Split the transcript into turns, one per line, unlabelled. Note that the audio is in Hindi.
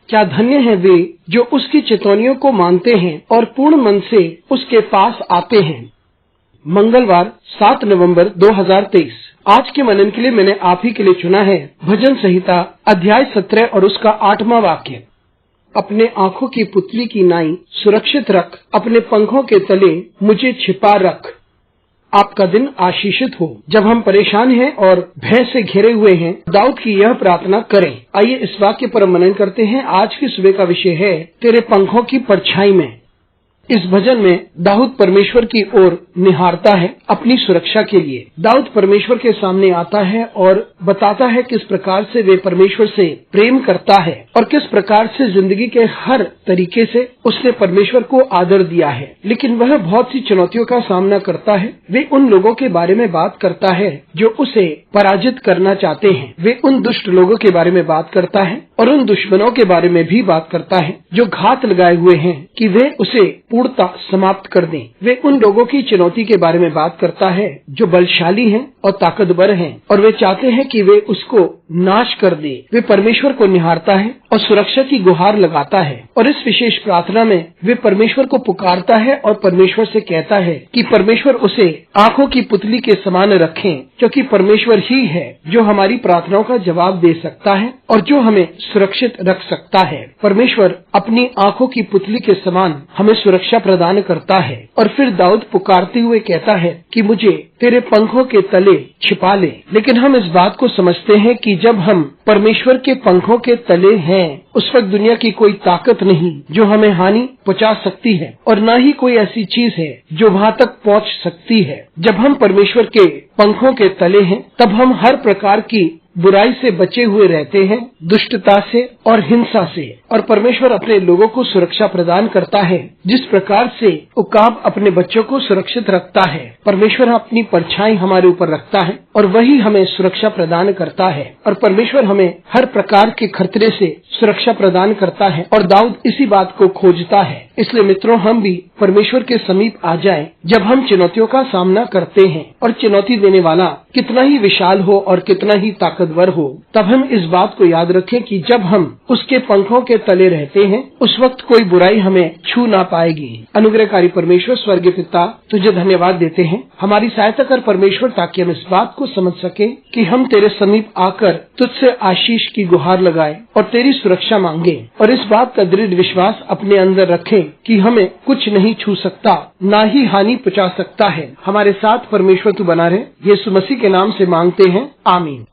क्या धन्य है वे जो उसकी चेतावनियों को मानते हैं और पूर्ण मन से उसके पास आते हैं। मंगलवार 7 नवंबर 2023। आज के मनन के लिए मैंने आप ही के लिए चुना है भजन संहिता अध्याय 17 और उसका 8वां वाक्य। अपने आंखों की पुतली की नाई सुरक्षित रख, अपने पंखों के तले मुझे छिपा रख। आपका दिन आशीषित हो। जब हम परेशान हैं और भय से घिरे हुए हैं, दाऊद की यह प्रार्थना करें। आइए इस वाक्य पर मनन करते हैं। आज की सुबह का विषय है तेरे पंखों की परछाई में। इस भजन में दाऊद परमेश्वर की ओर निहारता है अपनी सुरक्षा के लिए। दाऊद परमेश्वर के सामने आता है और बताता है किस प्रकार से वे परमेश्वर से प्रेम करता है और किस प्रकार से जिंदगी के हर तरीके से उसने परमेश्वर को आदर दिया है। लेकिन वह बहुत सी चुनौतियों का सामना करता है। वे उन लोगों के बारे में बात करता है जो उसे पराजित करना चाहते हैं। वे उन दुष्ट लोगों के बारे में बात करता है और उन दुश्मनों के बारे में भी बात करता है जो घात लगाए हुए हैं कि वे उसे पूर्णता समाप्त कर दें। वे उन लोगों की चुनौती के बारे में बात करता है जो बलशाली हैं और ताकतवर हैं और वे चाहते हैं कि वे उसको नाश कर दे। वे परमेश्वर को निहारता है और सुरक्षा की गुहार लगाता है और इस विशेष प्रार्थना में वे परमेश्वर को पुकारता है और परमेश्वर से कहता है कि परमेश्वर उसे आंखों की पुतली के समान रखें, क्योंकि परमेश्वर ही है जो हमारी प्रार्थनाओं का जवाब दे सकता है और जो हमें सुरक्षित रख सकता है। परमेश्वर अपनी आंखों की पुतली के समान हमें सुरक्षा प्रदान करता है। और फिर दाऊद पुकारते हुए कहता है कि मुझे तेरे पंखों के तले छिपा ले। लेकिन हम इस बात को समझते हैं कि जब हम परमेश्वर के पंखों के तले हैं, उस वक्त दुनिया की कोई ताकत नहीं जो हमें हानि पहुंचा सकती है और न ही कोई ऐसी चीज है जो वहां तक पहुंच सकती है। जब हम परमेश्वर के पंखों के तले हैं, तब हम हर प्रकार की बुराई से बचे हुए रहते हैं, दुष्टता से और हिंसा से। और परमेश्वर अपने लोगों को सुरक्षा प्रदान करता है जिस प्रकार से उकाब अपने बच्चों को सुरक्षित रखता है। परमेश्वर अपनी परछाई हमारे ऊपर रखता है और वही हमें सुरक्षा प्रदान करता है और परमेश्वर हमें हर प्रकार के खतरे से सुरक्षा प्रदान करता है और दाऊद इसी बात को खोजता है। इसलिए मित्रों, हम भी परमेश्वर के समीप आ जाएं जब हम चुनौतियों का सामना करते हैं। और चुनौती देने वाला कितना ही विशाल हो और कितना ही ताकतवर हो, तब हम इस बात को याद रखें कि जब हम उसके पंखों के तले रहते हैं, उस वक्त कोई बुराई हमें छू ना पाएगी। अनुग्रहकारी परमेश्वर स्वर्गीय पिता, तुझे धन्यवाद देते हैं। हमारी सहायता कर परमेश्वर, ताकि हम इस बात को समझ सके कि हम तेरे समीप आकर तुझसे आशीष की गुहार लगाए और तेरी सुरक्षा मांगे और इस बात का दृढ़ विश्वास अपने अंदर रखें कि हमें कुछ नहीं छू सकता, ना ही हानि पहुंचा सकता है। हमारे साथ परमेश्वर तू बना रहे। यीशु मसीह के नाम से मांगते हैं, आमीन।